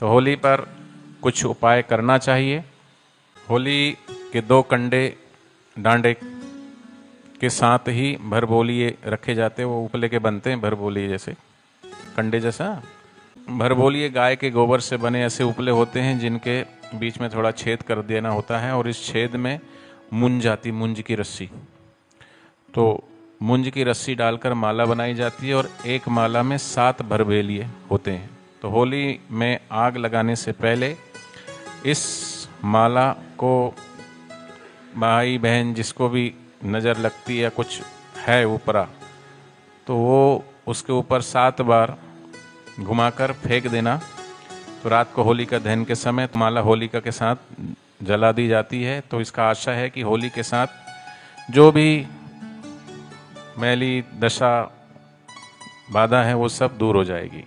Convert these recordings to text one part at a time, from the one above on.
तो होली पर कुछ उपाय करना चाहिए। होली के 2 कंडे डांडे के साथ ही भरबोलिए रखे जाते हैं, वो उपले के बनते हैं भरबोलिए जैसे, कंडे जैसा। भरबोलिए गाय के गोबर से बने ऐसे उपले होते हैं जिनके बीच में थोड़ा छेद कर देना होता है, और इस छेद में मुंज आती, मुंज की रस्सी, तो मुंज की रस्सी डालकर माला बनाई जाती है, और एक माला में 7 भरबेलिए होते हैं। तो होली में आग लगाने से पहले इस माला को भाई बहन जिसको भी नज़र लगती है कुछ है ऊपरा, तो वो उसके ऊपर 7 बार घुमाकर फेंक देना। तो रात को होलिका दहन के समय तो माला होलिका के साथ जला दी जाती है। तो इसका आशा है कि होली के साथ जो भी मैली दशा बाधा है वो सब दूर हो जाएगी।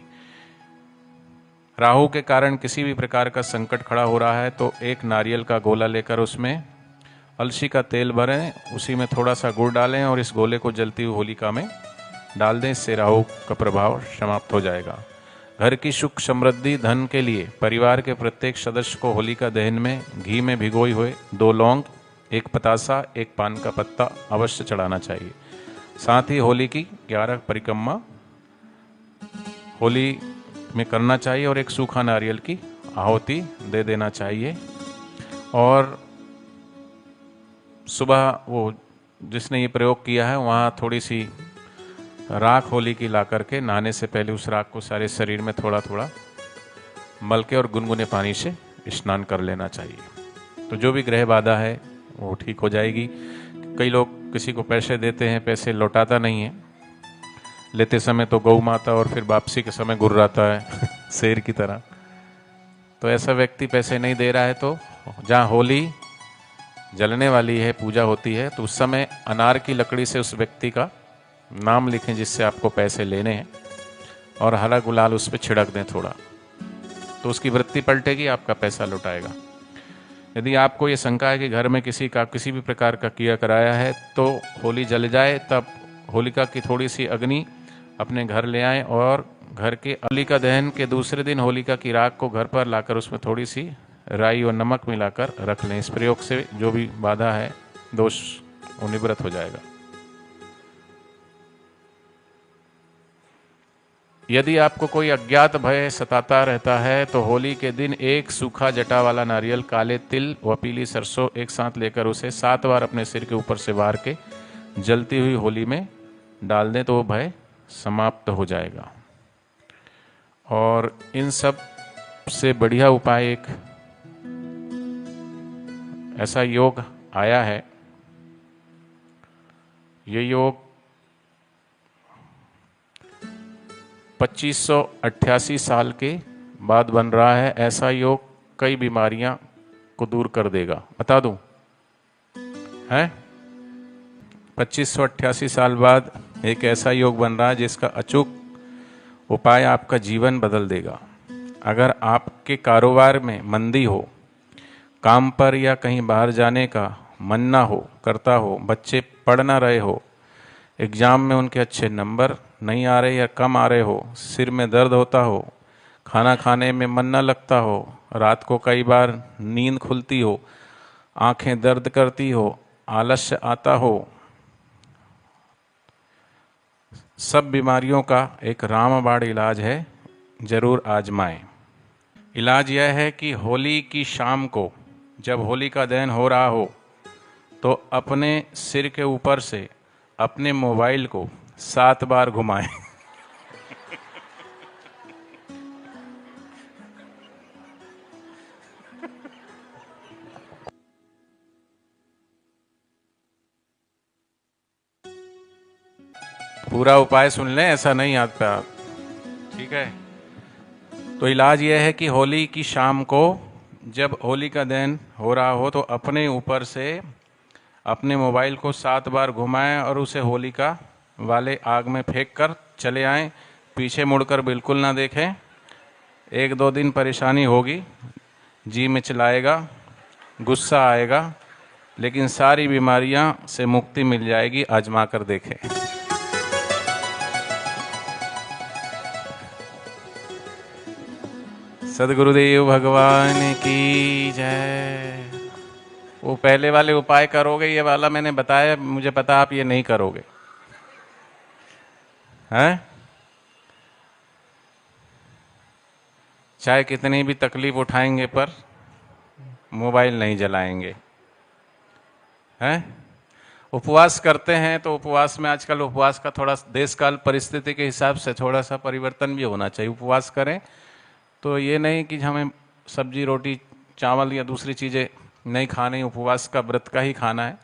राहु के कारण किसी भी प्रकार का संकट खड़ा हो रहा है तो एक नारियल का गोला लेकर उसमें अलसी का तेल भरें, उसी में थोड़ा सा गुड़ डालें और इस गोले को जलती हुई होलिका में डाल दें। इससे राहु का प्रभाव समाप्त हो जाएगा। घर की सुख समृद्धि धन के लिए परिवार के प्रत्येक सदस्य को होलिका दहन में घी में भिगोए हुए 2 लौंग, 1 पतासा, 1 पान का पत्ता अवश्य चढ़ाना चाहिए। साथ ही होली की 11 परिक्रमा होली में करना चाहिए और एक सूखा नारियल की आहुति दे देना चाहिए। और सुबह वो जिसने ये प्रयोग किया है वहाँ थोड़ी सी राख होली की ला करके नहाने से पहले उस राख को सारे शरीर में थोड़ा थोड़ा मल के और गुनगुने पानी से स्नान कर लेना चाहिए। तो जो भी ग्रह बाधा है वो ठीक हो जाएगी। कई लोग किसी को पैसे देते हैं, पैसे लौटाता नहीं है, लेते समय तो गौ माता और फिर वापसी के समय गुर्राता है शेर की तरह। तो ऐसा व्यक्ति पैसे नहीं दे रहा है तो जहाँ होली जलने वाली है, पूजा होती है, तो उस समय अनार की लकड़ी से उस व्यक्ति का नाम लिखें जिससे आपको पैसे लेने हैं, और हरा गुलाल उस पर छिड़क दें थोड़ा, तो उसकी वृत्ति पलटेगी, आपका पैसा लौटाएगा। यदि आपको ये शंका है कि घर में किसी का किसी भी प्रकार का किया कराया है तो होली जल जाए, तब होलिका की थोड़ी सी अग्नि अपने घर ले आएं और घर के होलिका दहन के दूसरे दिन होलिका की राख को घर पर लाकर उसमें थोड़ी सी राई और नमक मिलाकर रख लें। इस प्रयोग से जो भी बाधा है, दोष वो निवृत्त हो जाएगा। यदि आपको कोई अज्ञात भय सताता रहता है तो होली के दिन एक सूखा जटा वाला नारियल, काले तिल व पीली सरसों एक साथ लेकर उसे 7 बार अपने सिर के ऊपर से वार के जलती हुई होली में डाल दें तो वो भय समाप्त हो जाएगा। और इन सब से बढ़िया उपाय एक ऐसा योग आया है, ये योग 2588 साल के बाद बन रहा है। ऐसा योग कई बीमारियां को दूर कर देगा। बता दूं है 2588 साल बाद एक ऐसा योग बन रहा है जिसका अचूक उपाय आपका जीवन बदल देगा। अगर आपके कारोबार में मंदी हो, काम पर या कहीं बाहर जाने का मन ना हो करता हो, बच्चे पढ़ ना रहे हो, एग्ज़ाम में उनके अच्छे नंबर नहीं आ रहे या कम आ रहे हो, सिर में दर्द होता हो, खाना खाने में मन ना लगता हो, रात को कई बार नींद खुलती हो, आंखें दर्द करती हो, आलस्य आता हो, सब बीमारियों का एक रामबाण इलाज है, जरूर आजमाएं। इलाज यह है कि होली की शाम को जब होली का दहन हो रहा हो तो अपने सिर के ऊपर से अपने मोबाइल को 7 बार घुमाएं। पूरा उपाय सुन लें, ऐसा नहीं याद पे आप, ठीक है। तो इलाज यह है कि होली की शाम को जब होली का दहन हो रहा हो तो अपने ऊपर से अपने मोबाइल को 7 बार घुमाएं और उसे होलिका वाले आग में फेंक कर चले आएं। पीछे मुड़कर बिल्कुल ना देखें। 1-2 दिन परेशानी होगी, जी मिचलाएगा, गुस्सा आएगा, लेकिन सारी बीमारियां से मुक्ति मिल जाएगी। आजमा कर देखें। सदगुरुदेव भगवान की जय। वो पहले वाले उपाय करोगे, ये वाला मैंने बताया, मुझे पता आप ये नहीं करोगे, हैं? चाहे कितनी भी तकलीफ उठाएंगे पर मोबाइल नहीं जलाएंगे, हैं? उपवास करते हैं तो उपवास में आजकल उपवास का थोड़ा देश काल परिस्थिति के हिसाब से थोड़ा सा परिवर्तन भी होना चाहिए। उपवास करें तो ये नहीं कि हमें सब्जी रोटी चावल या दूसरी चीज़ें नहीं खानी, उपवास का व्रत का ही खाना है,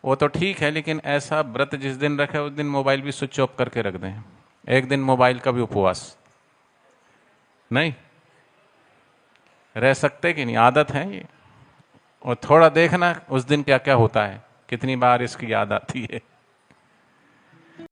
वो तो ठीक है, लेकिन ऐसा व्रत जिस दिन रखे उस दिन मोबाइल भी स्विच ऑफ करके रख दें। एक दिन मोबाइल का भी उपवास नहीं रह सकते कि नहीं, आदत है ये। और थोड़ा देखना उस दिन क्या क्या होता है, कितनी बार इसकी याद आती है।